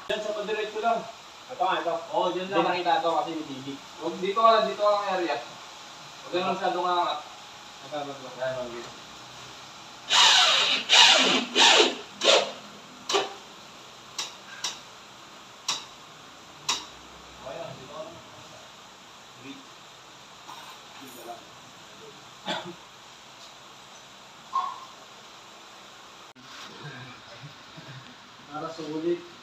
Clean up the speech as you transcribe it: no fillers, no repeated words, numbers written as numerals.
Yan sa padiretso lang. Ito nga, ito. Oo, dyan lang nakita ito kasi may TV. Huwag dito ka lang ang area. Huwag ka lang masyadong angat. Yan, huwag dito. Okay lang, dito ka lang. Dito lang. Para sulit.